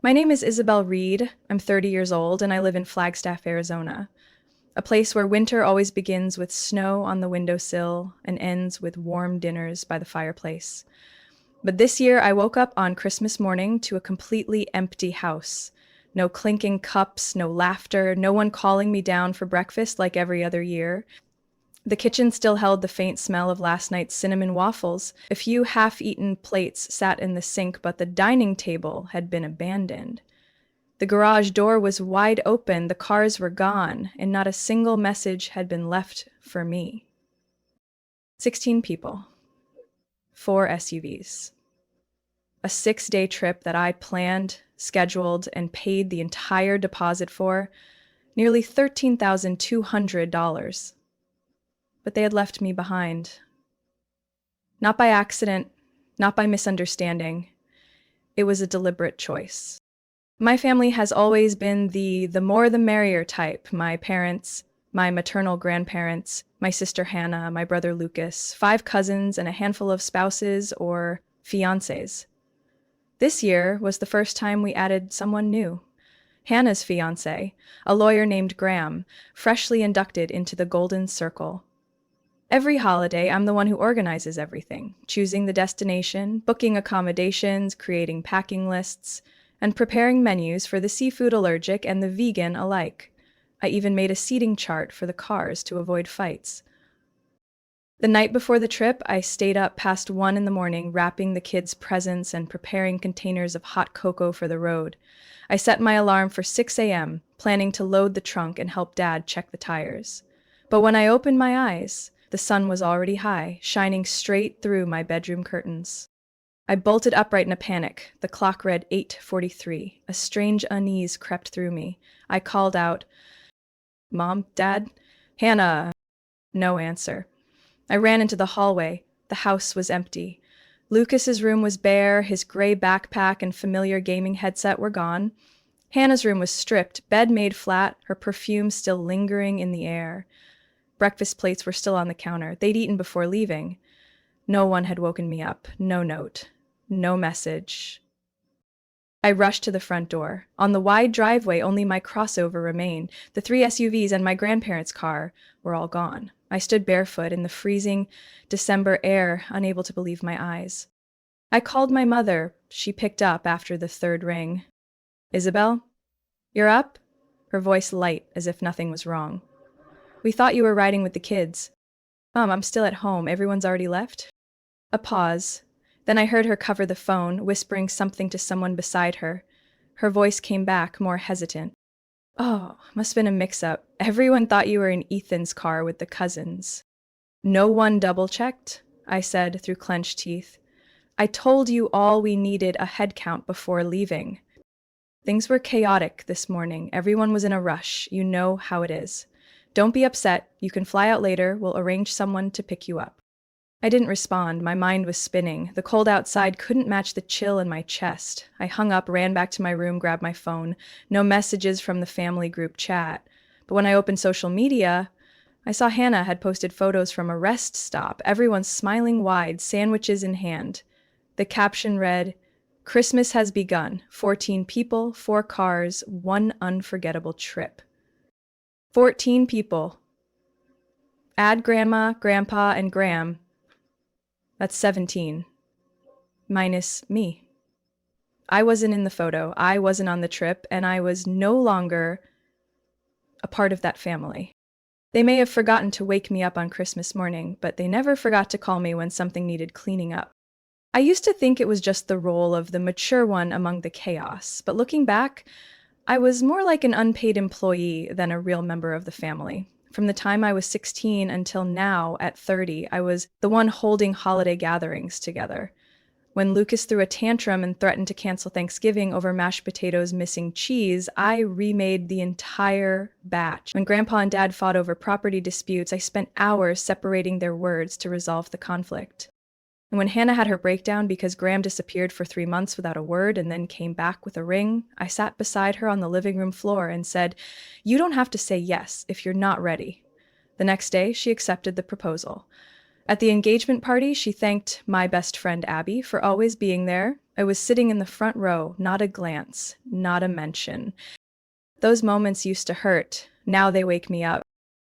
My name is Isabel Reed. I'm 30 years old and I live in Flagstaff, Arizona, a place where winter always begins with snow on the windowsill and ends with warm dinners by the fireplace. But this year I woke up on Christmas morning to a completely empty house. No clinking cups, no laughter, no one calling me down for breakfast like every other year. The kitchen still held the faint smell of last night's cinnamon waffles. A few half-eaten plates sat in the sink, but the dining table had been abandoned. The garage door was wide open, the cars were gone, and not a single message had been left for me. 16 people, 4 SUVs. A 6-day trip that I planned, scheduled, and paid the entire deposit for, nearly $13,200. But they had left me behind. Not by accident, not by misunderstanding. It was a deliberate choice. My family has always been the more the merrier type. My parents, my maternal grandparents, my sister Hannah, my brother Lucas, 5 cousins, and a handful of spouses or fiancés. This year was the first time we added someone new. Hannah's fiancé, a lawyer named Graham, freshly inducted into the Golden Circle. Every holiday, I'm the one who organizes everything, choosing the destination, booking accommodations, creating packing lists, and preparing menus for the seafood allergic and the vegan alike. I even made a seating chart for the cars to avoid fights. The night before the trip, I stayed up past 1 in the morning, wrapping the kids' presents and preparing containers of hot cocoa for the road. I set my alarm for 6 a.m., planning to load the trunk and help Dad check the tires. But when I opened my eyes, the sun was already high, shining straight through my bedroom curtains. I bolted upright in a panic. The clock read 8:43. A strange unease crept through me. I called out, "Mom? Dad? Hannah?" No answer. I ran into the hallway. The house was empty. Lucas's room was bare, his gray backpack and familiar gaming headset were gone. Hannah's room was stripped, bed made flat, her perfume still lingering in the air. Breakfast plates were still on the counter. They'd eaten before leaving. No one had woken me up. No note. No message. I rushed to the front door. On the wide driveway, only my crossover remained. The 3 SUVs and my grandparents' car were all gone. I stood barefoot in the freezing December air, unable to believe my eyes. I called my mother. She picked up after the 3rd ring. "Isabel? You're up?" Her voice light, as if nothing was wrong. "We thought you were riding with the kids." I'm still at home. Everyone's already left?" A pause. Then I heard her cover the phone, whispering something to someone beside her. Her voice came back, more hesitant. "Oh, must have been a mix-up. Everyone thought you were in Ethan's car with the cousins." "No one double-checked?" I said through clenched teeth. "I told you all we needed a head count before leaving." Things were chaotic this morning. Everyone was in a rush. You know how it is. "Don't be upset. You can fly out later. We'll arrange someone to pick you up." I didn't respond. My mind was spinning. The cold outside couldn't match the chill in my chest. I hung up, ran back to my room, grabbed my phone. No messages from the family group chat. But when I opened social media, I saw Hannah had posted photos from a rest stop, everyone smiling wide, sandwiches in hand. The caption read, "Christmas has begun. 14 people, 4 cars, 1 unforgettable trip." 14 people. Add Grandma, Grandpa, and Graham. That's 17. Minus me. I wasn't in the photo, I wasn't on the trip, and I was no longer a part of that family. They may have forgotten to wake me up on Christmas morning, but they never forgot to call me when something needed cleaning up. I used to think it was just the role of the mature one among the chaos, but looking back, I was more like an unpaid employee than a real member of the family. From the time I was 16 until now, at 30, I was the one holding holiday gatherings together. When Lucas threw a tantrum and threatened to cancel Thanksgiving over mashed potatoes missing cheese, I remade the entire batch. When Grandpa and Dad fought over property disputes, I spent hours separating their words to resolve the conflict. And when Hannah had her breakdown because Graham disappeared for 3 months without a word and then came back with a ring, I sat beside her on the living room floor and said, "You don't have to say yes if you're not ready." The next day, she accepted the proposal. At the engagement party, she thanked my best friend Abby for always being there. I was sitting in the front row, not a glance, not a mention. Those moments used to hurt. Now they wake me up.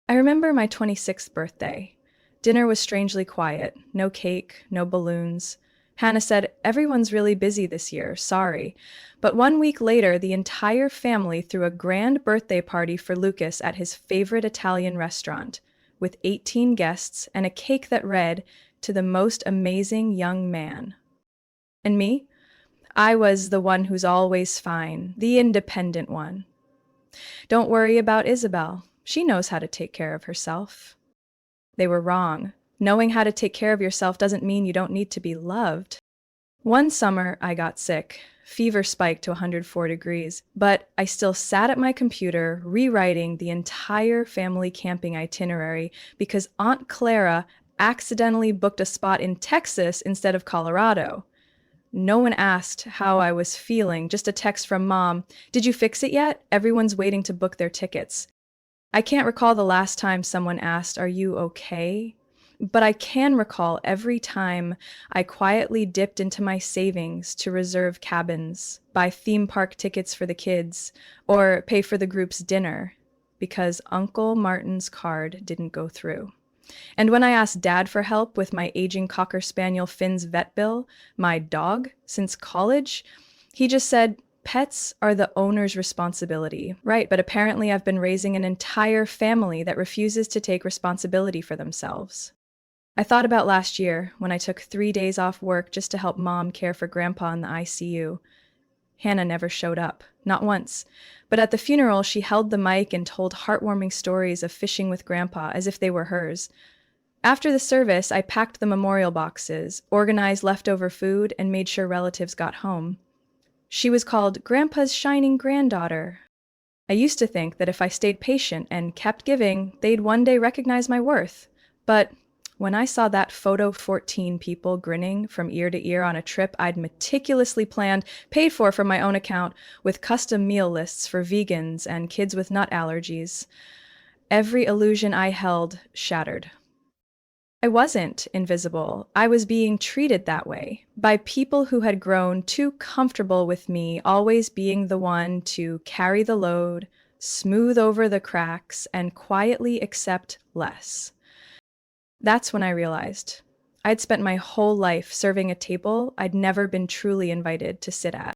I remember my 26th birthday. Dinner was strangely quiet. No cake, no balloons. Hannah said, "Everyone's really busy this year, sorry." But 1 week later, the entire family threw a grand birthday party for Lucas at his favorite Italian restaurant, with 18 guests and a cake that read, "To the most amazing young man." And me? I was the one who's always fine, the independent one. Don't worry about Isabel. She knows how to take care of herself. They were wrong. Knowing how to take care of yourself doesn't mean you don't need to be loved. One summer, I got sick. Fever spiked to 104 degrees, but I still sat at my computer rewriting the entire family camping itinerary because Aunt Clara accidentally booked a spot in Texas instead of Colorado. No one asked how I was feeling, just a text from Mom. "Did you fix it yet? Everyone's waiting to book their tickets." I can't recall the last time someone asked, "Are you okay?" But I can recall every time I quietly dipped into my savings to reserve cabins, buy theme park tickets for the kids, or pay for the group's dinner, because Uncle Martin's card didn't go through. And when I asked Dad for help with my aging Cocker Spaniel Finn's vet bill, my dog, since college, he just said, "Pets are the owner's responsibility." Right, but apparently I've been raising an entire family that refuses to take responsibility for themselves. I thought about last year when I took 3 days off work just to help Mom care for Grandpa in the ICU. Hannah never showed up, not once. But at the funeral, she held the mic and told heartwarming stories of fishing with Grandpa as if they were hers. After the service, I packed the memorial boxes, organized leftover food, and made sure relatives got home. She was called Grandpa's shining granddaughter. I used to think that if I stayed patient and kept giving, they'd one day recognize my worth. But when I saw that photo 14 people grinning from ear to ear on a trip I'd meticulously planned, paid for from my own account, with custom meal lists for vegans and kids with nut allergies, every illusion I held shattered. I wasn't invisible. I was being treated that way by people who had grown too comfortable with me always being the one to carry the load, smooth over the cracks, and quietly accept less. That's when I realized I'd spent my whole life serving a table I'd never been truly invited to sit at.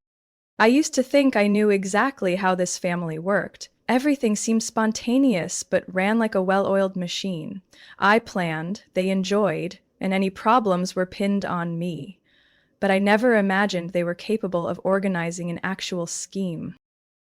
I used to think I knew exactly how this family worked. Everything seemed spontaneous, but ran like a well-oiled machine. I planned, they enjoyed, and any problems were pinned on me. But I never imagined they were capable of organizing an actual scheme.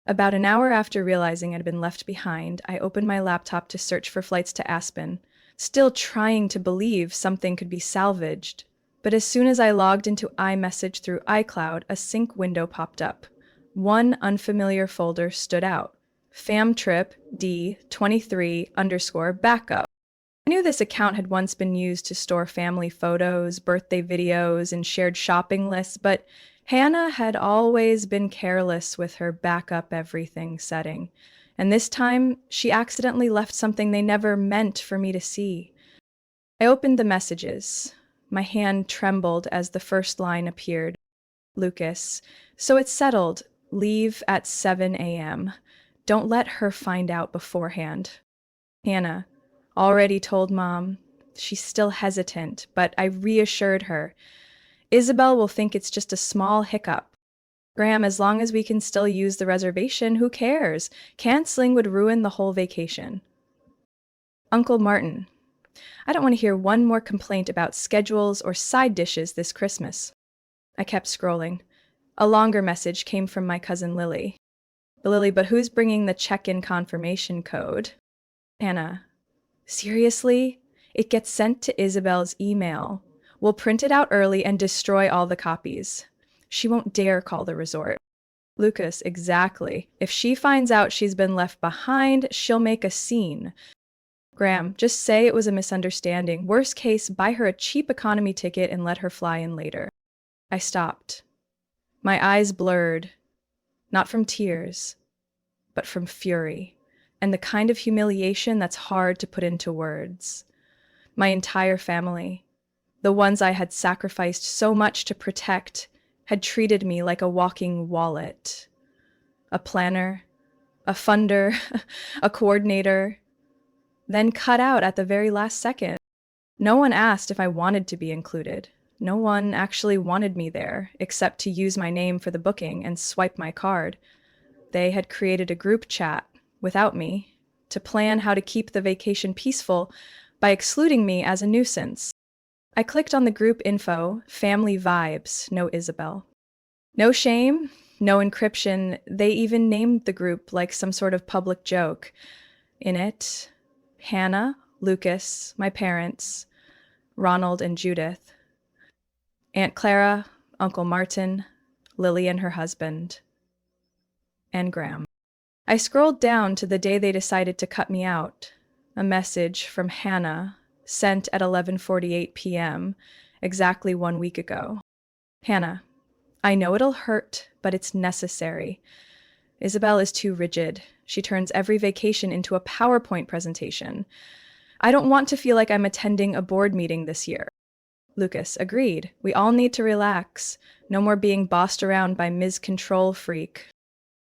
About an hour after realizing I'd been left behind, I opened my laptop to search for flights to Aspen, still trying to believe something could be salvaged. But as soon as I logged into iMessage through iCloud, a sync window popped up. One unfamiliar folder stood out. Famtrip D23_backup. I knew this account had once been used to store family photos, birthday videos, and shared shopping lists, but Hannah had always been careless with her backup everything setting. And this time, she accidentally left something they never meant for me to see. I opened the messages. My hand trembled as the first line appeared. Lucas. "So it's settled. Leave at 7 a.m. Don't let her find out beforehand." Hannah. "Already told Mom." She's still hesitant, but I reassured her. "Isabel will think it's just a small hiccup. Graham, as long as we can still use the reservation, who cares? Canceling would ruin the whole vacation." Uncle Martin. "I don't want to hear one more complaint about schedules or side dishes this Christmas." I kept scrolling. A longer message came from my cousin Lily. "Lily, but who's bringing the check-in confirmation code?" Hannah. "Seriously? It gets sent to Isabel's email. We'll print it out early and destroy all the copies. She won't dare call the resort." Lucas. "Exactly. If she finds out she's been left behind, she'll make a scene." Graham. "Just say it was a misunderstanding. Worst case, buy her a cheap economy ticket and let her fly in later." I stopped. My eyes blurred, not from tears, but from fury, and the kind of humiliation that's hard to put into words. My entire family, the ones I had sacrificed so much to protect, had treated me like a walking wallet, a planner, a funder, a coordinator, then cut out at the very last second. No one asked if I wanted to be included. No one actually wanted me there, except to use my name for the booking and swipe my card. They had created a group chat without me to plan how to keep the vacation peaceful by excluding me as a nuisance. I clicked on the group info, family vibes, no Isabel. No shame, no encryption. They even named the group like some sort of public joke. In it, Hannah, Lucas, my parents, Ronald and Judith, Aunt Clara, Uncle Martin, Lily and her husband, and Graham. I scrolled down to the day they decided to cut me out. A message from Hannah, sent at 11:48 p.m., exactly 1 week ago. Hannah, I know it'll hurt, but it's necessary. Isabel is too rigid. She turns every vacation into a PowerPoint presentation. I don't want to feel like I'm attending a board meeting this year. Lucas, agreed. We all need to relax. No more being bossed around by Ms. Control Freak.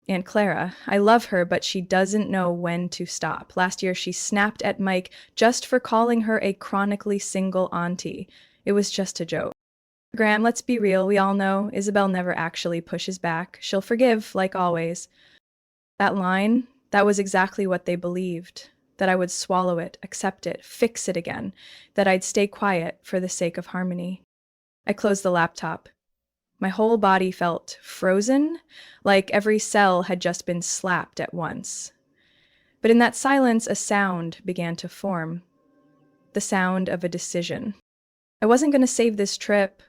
Aunt Clara, I love her, but she doesn't know when to stop. Last year, she snapped at Mike just for calling her a chronically single auntie. It was just a joke. Graham, let's be real. We all know Isabel never actually pushes back. She'll forgive, like always. That line, that was exactly what they believed. That I would swallow it, accept it, fix it again. That I'd stay quiet for the sake of harmony. I closed the laptop. My whole body felt frozen, like every cell had just been slapped at once. But in that silence, a sound began to form. The sound of a decision. I wasn't going to save this trip.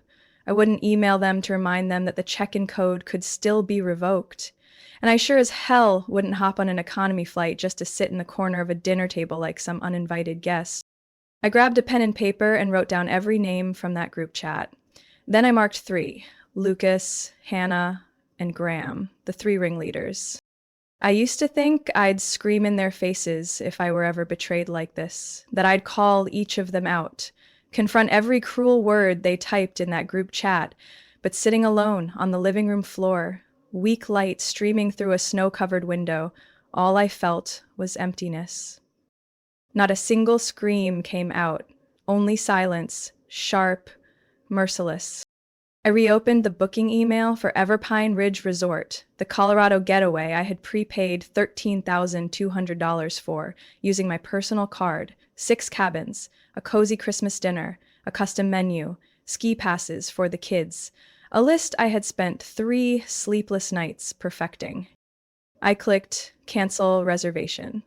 I wouldn't email them to remind them that the check-in code could still be revoked. And I sure as hell wouldn't hop on an economy flight just to sit in the corner of a dinner table like some uninvited guest. I grabbed a pen and paper and wrote down every name from that group chat. Then I marked 3. Lucas, Hannah, and Graham, the 3 ringleaders. I used to think I'd scream in their faces if I were ever betrayed like this, that I'd call each of them out, confront every cruel word they typed in that group chat, but sitting alone on the living room floor, weak light streaming through a snow-covered window, all I felt was emptiness. Not a single scream came out, only silence, sharp, merciless. I reopened the booking email for Everpine Ridge Resort, the Colorado getaway I had prepaid $13,200 for, using my personal card, 6 cabins, a cozy Christmas dinner, a custom menu, ski passes for the kids, a list I had spent 3 sleepless nights perfecting. I clicked Cancel Reservation.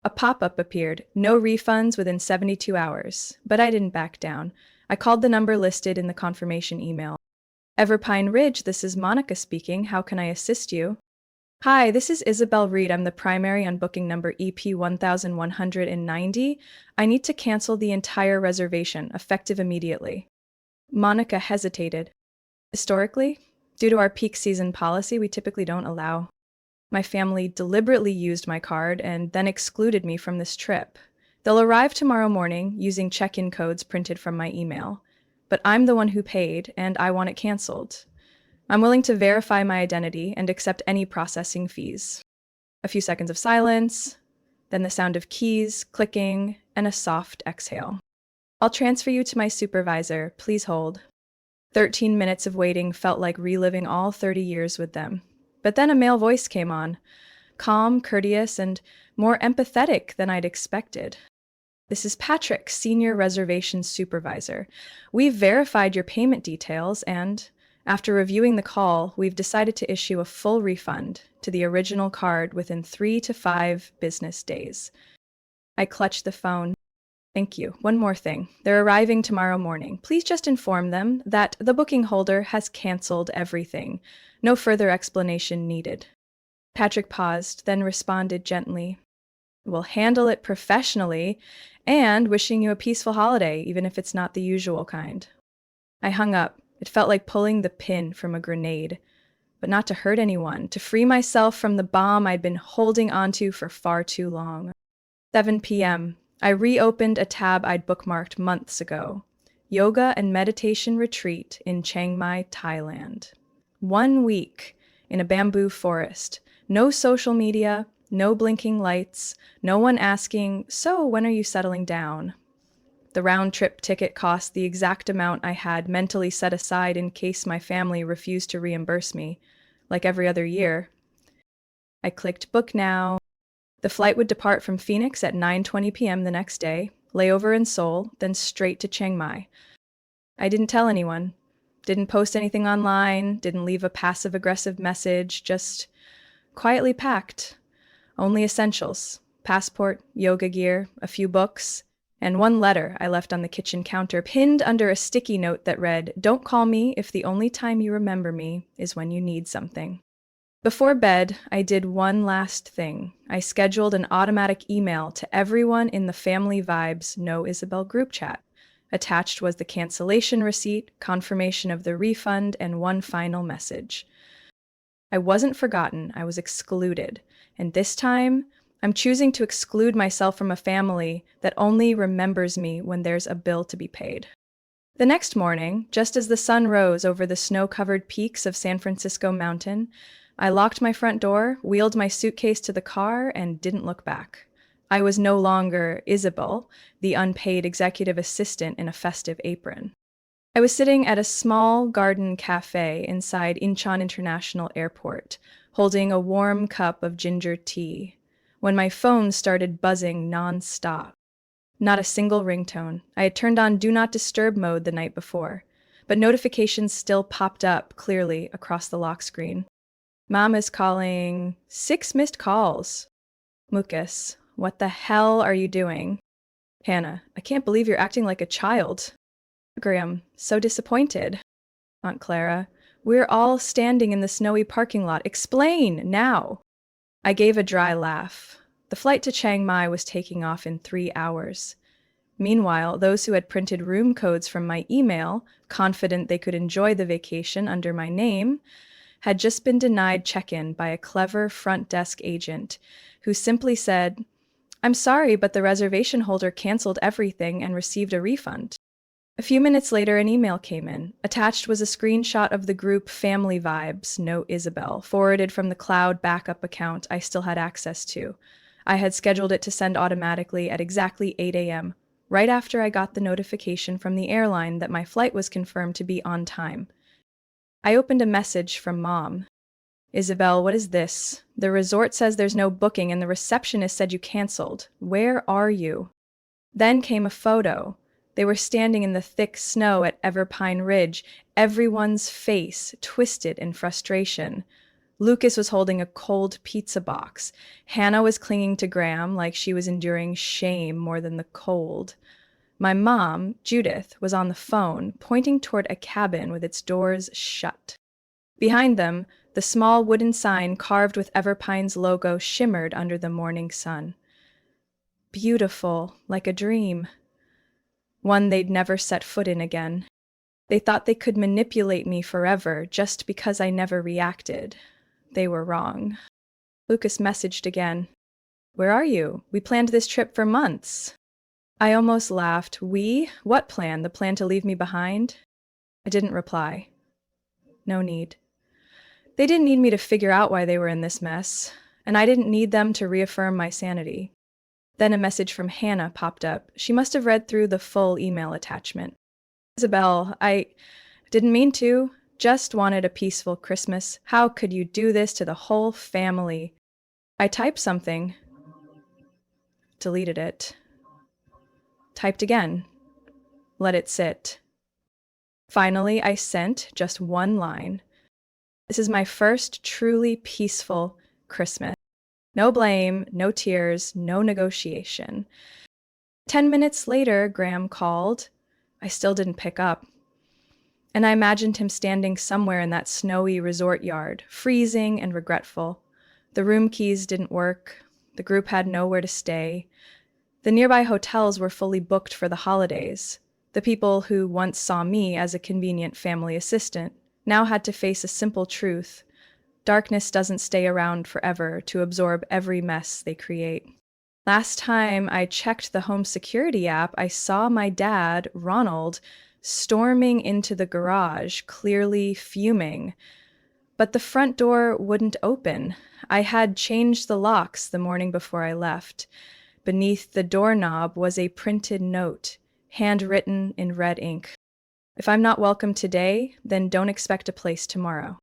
A pop-up appeared, no refunds within 72 hours, but I didn't back down. I called the number listed in the confirmation email. Everpine Ridge, this is Monica speaking. How can I assist you? Hi, this is Isabel Reed. I'm the primary on booking number EP 1190. I need to cancel the entire reservation, effective immediately. Monica hesitated. Historically, due to our peak season policy, we typically don't allow. My family deliberately used my card and then excluded me from this trip. They'll arrive tomorrow morning using check-in codes printed from my email. But I'm the one who paid, and I want it canceled. I'm willing to verify my identity and accept any processing fees. A few seconds of silence, then the sound of keys clicking, and a soft exhale. I'll transfer you to my supervisor. Please hold. 13 minutes of waiting felt like reliving all 30 years with them. But then a male voice came on, calm, courteous, and more empathetic than I'd expected. This is Patrick, Senior Reservations Supervisor. We've verified your payment details and, after reviewing the call, we've decided to issue a full refund to the original card within 3 to 5 business days. I clutched the phone. Thank you. One more thing. They're arriving tomorrow morning. Please just inform them that the booking holder has canceled everything. No further explanation needed. Patrick paused, then responded gently. We'll handle it professionally, and wishing you a peaceful holiday, even if it's not the usual kind. I hung up. It felt like pulling the pin from a grenade, but not to hurt anyone, to free myself from the bomb I'd been holding onto for far too long. 7 p.m. I reopened a tab I'd bookmarked months ago. Yoga and meditation retreat in Chiang Mai, Thailand. 1 week in a bamboo forest. No social media, no blinking lights, no one asking, "So, when are you settling down?" The round trip ticket cost the exact amount I had mentally set aside in case my family refused to reimburse me, like every other year. I clicked book now. The flight would depart from Phoenix at 9:20 p.m. the next day, layover in Seoul, then straight to Chiang Mai. I didn't tell anyone, didn't post anything online, didn't leave a passive-aggressive message, just quietly packed. Only essentials: passport, yoga gear, a few books, and one letter I left on the kitchen counter, pinned under a sticky note that read, "Don't call me if the only time you remember me is when you need something." Before bed, I did one last thing. I scheduled an automatic email to everyone in the Family Vibes Know Isabel group chat. Attached was the cancellation receipt, confirmation of the refund, and one final message. I wasn't forgotten, I was excluded. And this time, I'm choosing to exclude myself from a family that only remembers me when there's a bill to be paid. The next morning, just as the sun rose over the snow-covered peaks of San Francisco Mountain, I locked my front door, wheeled my suitcase to the car, and didn't look back. I was no longer Isabel, the unpaid executive assistant in a festive apron. I was sitting at a small garden cafe inside Incheon International Airport, holding a warm cup of ginger tea, when my phone started buzzing non-stop. Not a single ringtone. I had turned on Do Not Disturb mode the night before, but notifications still popped up clearly across the lock screen. Mom is calling. 6 missed calls. Mucus, what the hell are you doing? Hannah, I can't believe you're acting like a child. Graham, so disappointed. Aunt Clara, we're all standing in the snowy parking lot. Explain, now. I gave a dry laugh. The flight to Chiang Mai was taking off in 3 hours. Meanwhile, those who had printed room codes from my email, confident they could enjoy the vacation under my name, had just been denied check-in by a clever front desk agent who simply said, "I'm sorry, but the reservation holder canceled everything and received a refund." A few minutes later, an email came in. Attached was a screenshot of the group Family Vibes Know Isabel, forwarded from the cloud backup account I still had access to. I had scheduled it to send automatically at exactly 8 a.m., right after I got the notification from the airline that my flight was confirmed to be on time. I opened a message from Mom. "Isabel, what is this? The resort says there's no booking and the receptionist said you canceled. Where are you?" Then came a photo. They were standing in the thick snow at Everpine Ridge, everyone's face twisted in frustration. Lucas was holding a cold pizza box. Hannah was clinging to Graham like she was enduring shame more than the cold. My mom, Judith, was on the phone, pointing toward a cabin with its doors shut. Behind them, the small wooden sign carved with Everpine's logo shimmered under the morning sun. Beautiful, like a dream. One they'd never set foot in again. They thought they could manipulate me forever just because I never reacted. They were wrong. Lucas messaged again. "Where are you? We planned this trip for months." I almost laughed. We? What plan? The plan to leave me behind? I didn't reply. No need. They didn't need me to figure out why they were in this mess, and I didn't need them to reaffirm my sanity. Then a message from Hannah popped up. She must have read through the full email attachment. "Isabel, I didn't mean to. Just wanted a peaceful Christmas. How could you do this to the whole family?" I typed something. Deleted it. Typed again. Let it sit. Finally, I sent just one line. "This is my first truly peaceful Christmas. No blame, no tears, no negotiation." 10 minutes later, Graham called. I still didn't pick up. And I imagined him standing somewhere in that snowy resort yard, freezing and regretful. The room keys didn't work. The group had nowhere to stay. The nearby hotels were fully booked for the holidays. The people who once saw me as a convenient family assistant now had to face a simple truth. Darkness doesn't stay around forever to absorb every mess they create. Last time I checked the home security app, I saw my dad, Ronald, storming into the garage, clearly fuming. But the front door wouldn't open. I had changed the locks the morning before I left. Beneath the doorknob was a printed note, handwritten in red ink. If I'm not welcome today, then don't expect a place tomorrow.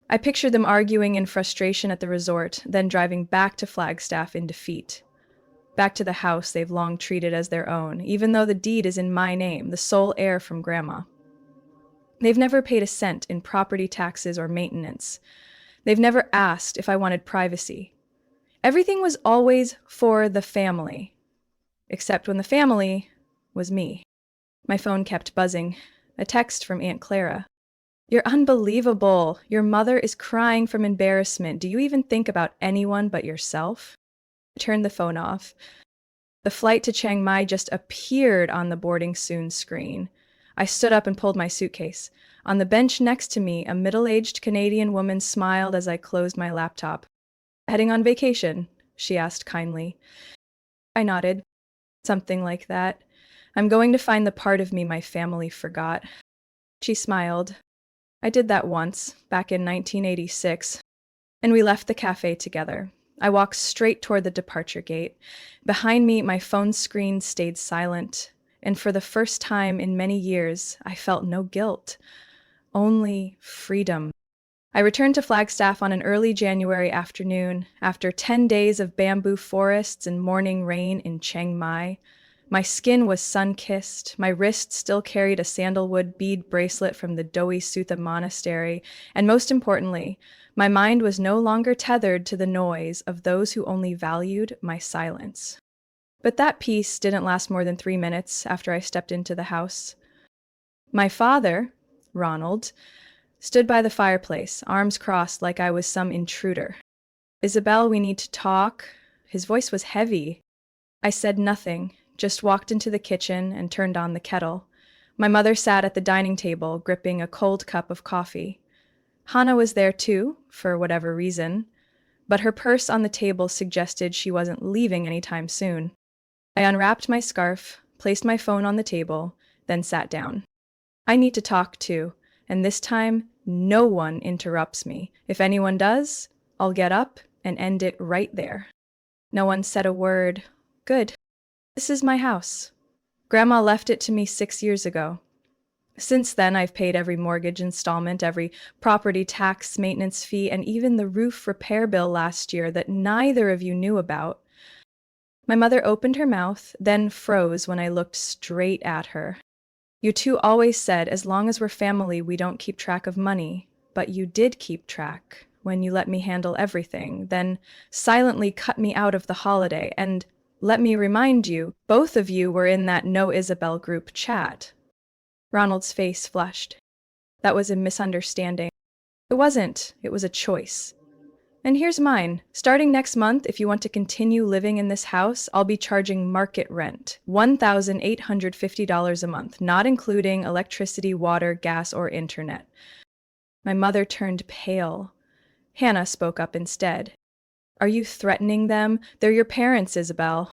I pictured them arguing in frustration at the resort, then driving back to Flagstaff in defeat. Back to the house they've long treated as their own, even though the deed is in my name, the sole heir from Grandma. They've never paid a cent in property taxes or maintenance. They've never asked if I wanted privacy. Everything was always for the family, except when the family was me. My phone kept buzzing. A text from Aunt Clara. "You're unbelievable. Your mother is crying from embarrassment. Do you even think about anyone but yourself?" I turned the phone off. The flight to Chiang Mai just appeared on the boarding soon screen. I stood up and pulled my suitcase. On the bench next to me, a middle-aged Canadian woman smiled as I closed my laptop. "Heading on vacation?" she asked kindly. I nodded. "Something like that. I'm going to find the part of me my family forgot." She smiled. "I did that once, back in 1986, and we left the cafe together." I walked straight toward the departure gate. Behind me, my phone screen stayed silent, and for the first time in many years, I felt no guilt, only freedom. I returned to Flagstaff on an early January afternoon, after 10 days of bamboo forests and morning rain in Chiang Mai. My skin was sun-kissed, my wrist still carried a sandalwood bead bracelet from the Doi Sutha monastery, and most importantly, my mind was no longer tethered to the noise of those who only valued my silence. But that peace didn't last more than 3 minutes after I stepped into the house. My father, Ronald, stood by the fireplace, arms crossed like I was some intruder. "Isabel, we need to talk." His voice was heavy. I said nothing, just walked into the kitchen and turned on the kettle. My mother sat at the dining table, gripping a cold cup of coffee. Hannah was there too, for whatever reason, but her purse on the table suggested she wasn't leaving anytime soon. I unwrapped my scarf, placed my phone on the table, then sat down. I need to talk too, and this time, no one interrupts me. If anyone does, I'll get up and end it right there. No one said a word. Good. This is my house. Grandma left it to me 6 years ago. Since then, I've paid every mortgage installment, every property tax, maintenance fee, and even the roof repair bill last year that neither of you knew about. My mother opened her mouth, then froze when I looked straight at her. "You two always said, as long as we're family, we don't keep track of money. But you did keep track when you let me handle everything, then silently cut me out of the holiday. And let me remind you, both of you were in that No Isabel group chat." Ronald's face flushed. "That was a misunderstanding." "It wasn't. It was a choice. And here's mine. Starting next month, if you want to continue living in this house, I'll be charging market rent, $1,850 a month, not including electricity, water, gas, or internet." My mother turned pale. Hannah spoke up instead. "Are you threatening them? They're your parents, Isabel."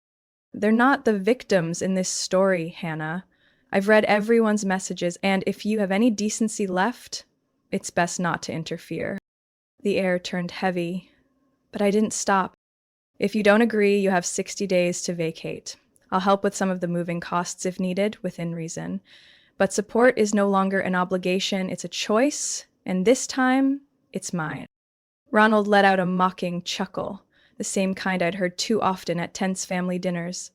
"They're not the victims in this story, Hannah. I've read everyone's messages, and if you have any decency left, it's best not to interfere." The air turned heavy, but I didn't stop. "If you don't agree, you have 60 days to vacate. I'll help with some of the moving costs if needed, within reason. But support is no longer an obligation, it's a choice, and this time, it's mine." Ronald let out a mocking chuckle, the same kind I'd heard too often at tense family dinners.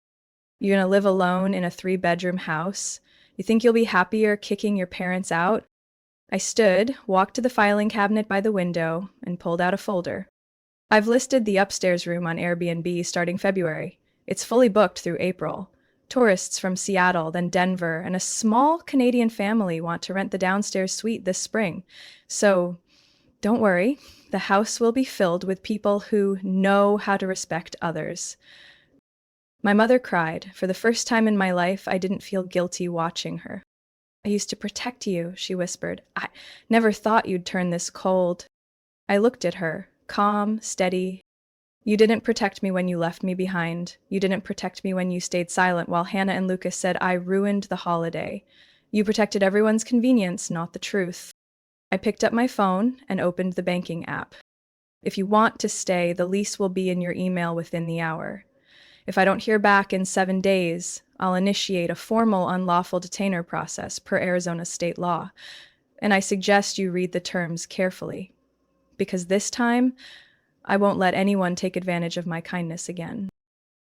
"You're gonna live alone in a 3-bedroom house? You think you'll be happier kicking your parents out?" I stood, walked to the filing cabinet by the window, and pulled out a folder. "I've listed the upstairs room on Airbnb starting February. It's fully booked through April. Tourists from Seattle, then Denver, and a small Canadian family want to rent the downstairs suite this spring. So, don't worry, the house will be filled with people who know how to respect others." My mother cried. For the first time in my life, I didn't feel guilty watching her. "I used to protect you," she whispered. "I never thought you'd turn this cold." I looked at her, calm, steady. You didn't protect me when you left me behind. You didn't protect me when you stayed silent while Hannah and Lucas said I ruined the holiday. You protected everyone's convenience, not the truth. I picked up my phone and opened the banking app. If you want to stay, the lease will be in your email within the hour. If I don't hear back in 7 days, I'll initiate a formal unlawful detainer process per Arizona state law. And I suggest you read the terms carefully, because this time, I won't let anyone take advantage of my kindness again.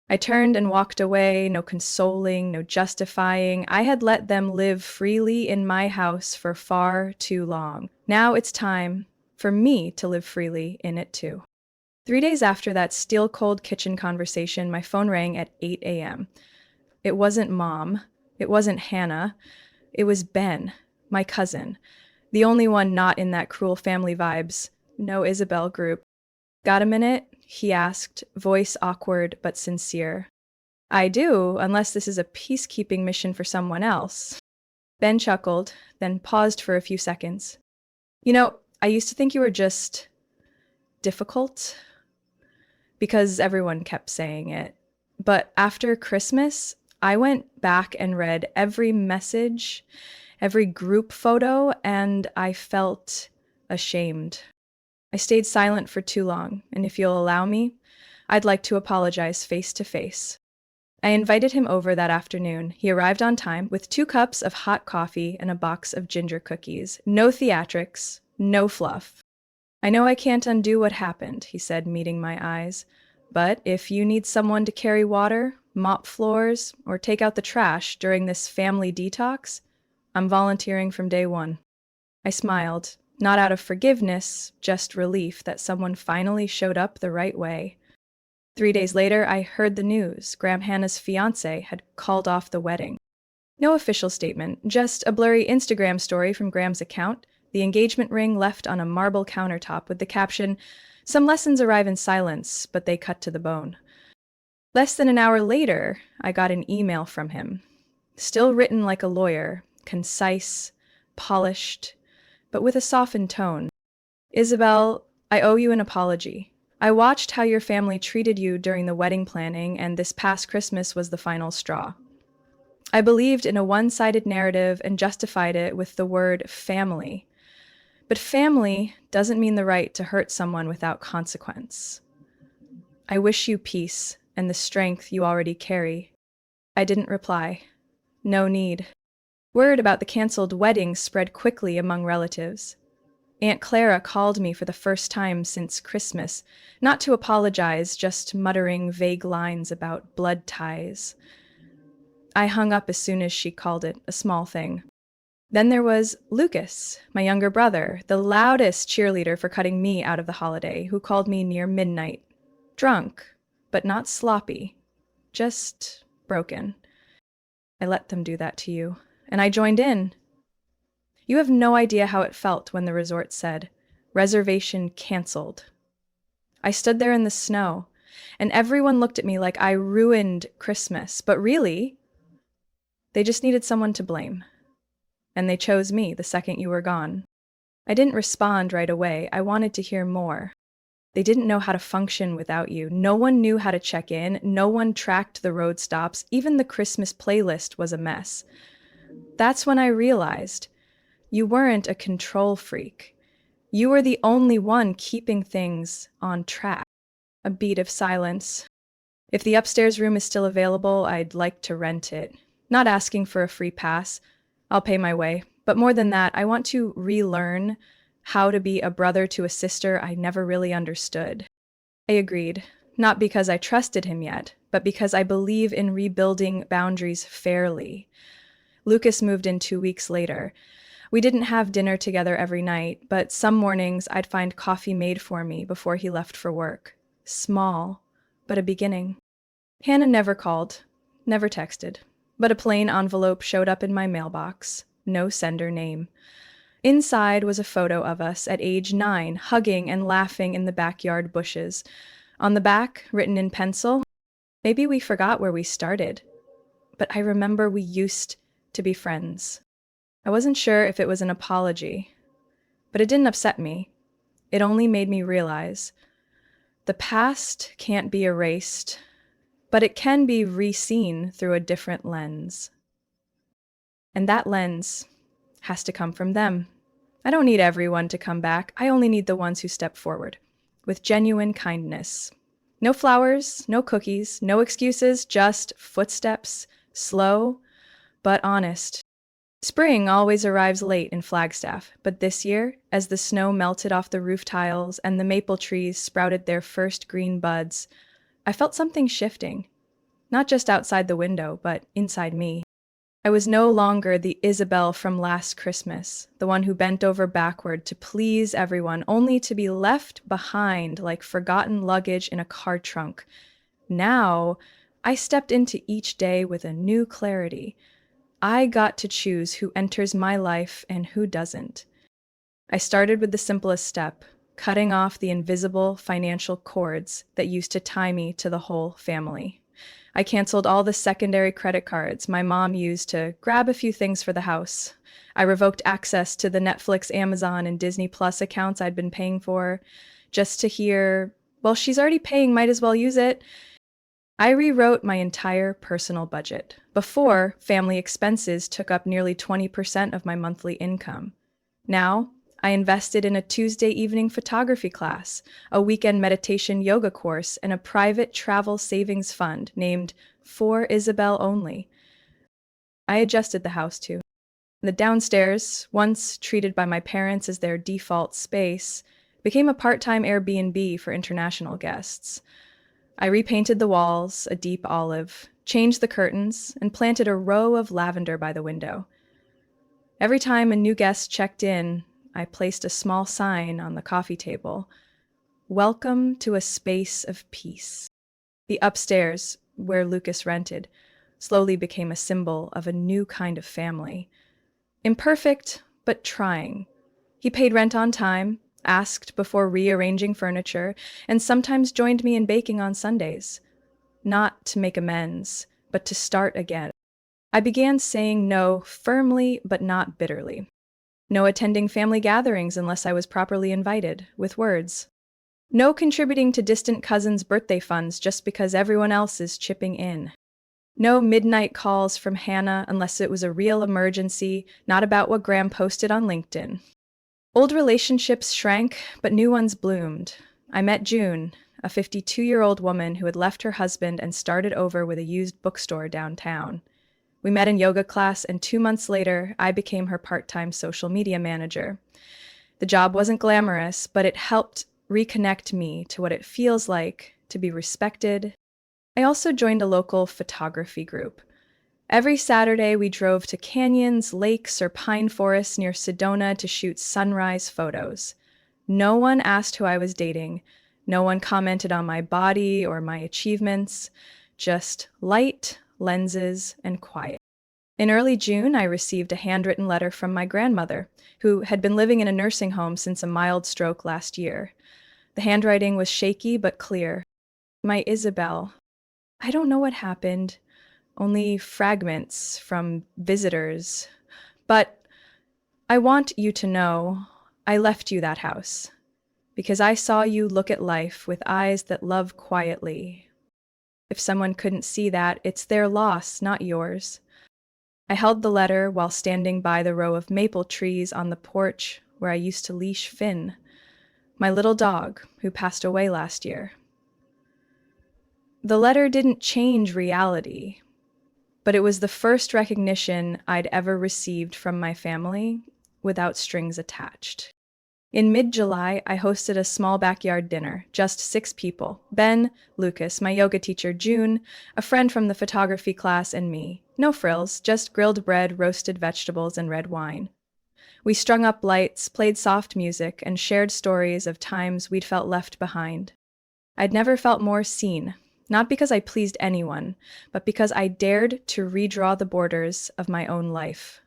I turned and walked away, no consoling, no justifying. I had let them live freely in my house for far too long. Now it's time for me to live freely in it too. 3 days after that steel-cold kitchen conversation, my phone rang at 8 a.m. It wasn't Mom. It wasn't Hannah. It was Ben, my cousin, the only one not in that cruel family vibes, no Isabel group. Got a minute? He asked, voice awkward but sincere. I do, unless this is a peacekeeping mission for someone else. Ben chuckled, then paused for a few seconds. You know, I used to think you were just difficult, because everyone kept saying it. But after Christmas, I went back and read every message, every group photo, and I felt ashamed. I stayed silent for too long, and if you'll allow me, I'd like to apologize face to face. I invited him over that afternoon. He arrived on time with 2 cups of hot coffee and a box of ginger cookies. No theatrics, no fluff. I know I can't undo what happened, he said, meeting my eyes. But if you need someone to carry water, mop floors, or take out the trash during this family detox, I'm volunteering from day one. I smiled. Not out of forgiveness, just relief that someone finally showed up the right way. 3 days later, I heard the news. Graham Hannah's fiancé had called off the wedding. No official statement, just a blurry Instagram story from Graham's account, the engagement ring left on a marble countertop with the caption, "Some lessons arrive in silence, but they cut to the bone." Less than an hour later, I got an email from him. Still written like a lawyer, concise, polished, but with a softened tone. Isabel, I owe you an apology. I watched how your family treated you during the wedding planning, and this past Christmas was the final straw. I believed in a one-sided narrative and justified it with the word family. But family doesn't mean the right to hurt someone without consequence. I wish you peace and the strength you already carry. I didn't reply. No need. Word about the canceled wedding spread quickly among relatives. Aunt Clara called me for the first time since Christmas, not to apologize, just muttering vague lines about blood ties. I hung up as soon as she called it a small thing. Then there was Lucas, my younger brother, the loudest cheerleader for cutting me out of the holiday, who called me near midnight. Drunk, but not sloppy, just broken. I let them do that to you, and I joined in. You have no idea how it felt when the resort said, "Reservation canceled." I stood there in the snow, and everyone looked at me like I ruined Christmas, but really, they just needed someone to blame. And they chose me the second you were gone. I didn't respond right away. I wanted to hear more. They didn't know how to function without you. No one knew how to check in. No one tracked the road stops. Even the Christmas playlist was a mess. That's when I realized you weren't a control freak. You were the only one keeping things on track. A beat of silence. If the upstairs room is still available, I'd like to rent it. Not asking for a free pass. I'll pay my way. But more than that, I want to relearn how to be a brother to a sister I never really understood. I agreed, not because I trusted him yet, but because I believe in rebuilding boundaries fairly. Lucas moved in 2 weeks later. We didn't have dinner together every night, but some mornings I'd find coffee made for me before he left for work. Small, but a beginning. Hannah never called, never texted, but a plain envelope showed up in my mailbox. No sender name. Inside was a photo of us at age 9, hugging and laughing in the backyard bushes. On the back, written in pencil, maybe we forgot where we started, but I remember we used to be friends. I wasn't sure if it was an apology, but it didn't upset me. It only made me realize The past can't be erased, but it can be re-seen through a different lens. And that lens has to come from them. I don't need everyone to come back. I only need the ones who step forward with genuine kindness. No flowers, no cookies, no excuses, just footsteps, slow but honest. Spring always arrives late in Flagstaff, but this year, as the snow melted off the roof tiles and the maple trees sprouted their first green buds, I felt something shifting. Not just outside the window, but inside me. I was no longer the Isabel from last Christmas, the one who bent over backward to please everyone, only to be left behind like forgotten luggage in a car trunk. Now, I stepped into each day with a new clarity. I got to choose who enters my life and who doesn't. I started with the simplest step, cutting off the invisible financial cords that used to tie me to the whole family. I canceled all the secondary credit cards my mom used to grab a few things for the house. I revoked access to the Netflix, Amazon, and Disney Plus accounts I'd been paying for, just to hear, well, she's already paying, might as well use it. I rewrote my entire personal budget. Before, family expenses took up nearly 20% of my monthly income. Now, I invested in a Tuesday evening photography class, a weekend meditation yoga course, and a private travel savings fund named For Isabel Only. I adjusted the house too. The downstairs, once treated by my parents as their default space, became a part-time Airbnb for international guests. I repainted the walls a deep olive, changed the curtains, and planted a row of lavender by the window. Every time a new guest checked in, I placed a small sign on the coffee table. Welcome to a space of peace. The upstairs, where Lucas rented, slowly became a symbol of a new kind of family. Imperfect, but trying. He paid rent on time, asked before rearranging furniture, and sometimes joined me in baking on Sundays. Not to make amends, but to start again. I began saying no firmly but not bitterly. No attending family gatherings unless I was properly invited, with words. No contributing to distant cousins' birthday funds just because everyone else is chipping in. No midnight calls from Hannah unless it was a real emergency, not about what Graham posted on LinkedIn. Old relationships shrank, but new ones bloomed. I met June, a 52-year-old woman who had left her husband and started over with a used bookstore downtown. We met in yoga class, and 2 months later, I became her part-time social media manager. The job wasn't glamorous, but it helped reconnect me to what it feels like to be respected. I also joined a local photography group. Every Saturday, we drove to canyons, lakes, or pine forests near Sedona to shoot sunrise photos. No one asked who I was dating. No one commented on my body or my achievements. Just light, lenses, and quiet. In early June, I received a handwritten letter from my grandmother, who had been living in a nursing home since a mild stroke last year. The handwriting was shaky but clear. My Isabel, I don't know what happened, only fragments from visitors. But I want you to know I left you that house, because I saw you look at life with eyes that love quietly. If someone couldn't see that, it's their loss, not yours. I held the letter while standing by the row of maple trees on the porch where I used to leash Finn, my little dog who passed away last year. The letter didn't change reality, but it was the first recognition I'd ever received from my family without strings attached. In mid-July, I hosted a small backyard dinner, just 6 people. Ben, Lucas, my yoga teacher June, a friend from the photography class, and me. No frills, just grilled bread, roasted vegetables, and red wine. We strung up lights, played soft music, and shared stories of times we'd felt left behind. I'd never felt more seen, not because I pleased anyone, but because I dared to redraw the borders of my own life.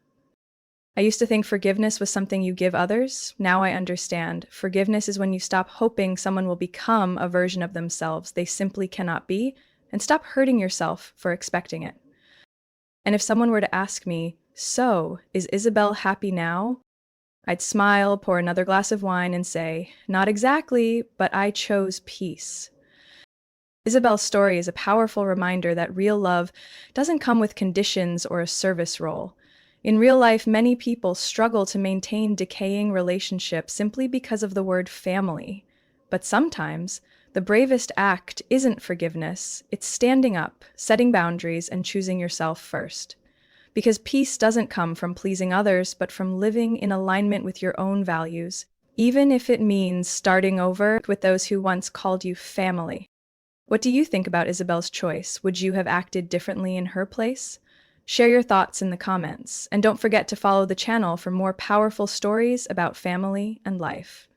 I used to think forgiveness was something you give others. Now I understand. Forgiveness is when you stop hoping someone will become a version of themselves they simply cannot be, and stop hurting yourself for expecting it. And if someone were to ask me, so, is Isabel happy now? I'd smile, pour another glass of wine, and say, "Not exactly, but I chose peace." Isabel's story is a powerful reminder that real love doesn't come with conditions or a service role. In real life, many people struggle to maintain decaying relationships simply because of the word family. But sometimes, the bravest act isn't forgiveness, it's standing up, setting boundaries, and choosing yourself first. Because peace doesn't come from pleasing others, but from living in alignment with your own values, even if it means starting over with those who once called you family. What do you think about Isabel's choice? Would you have acted differently in her place? Share your thoughts in the comments, and don't forget to follow the channel for more powerful stories about family and life.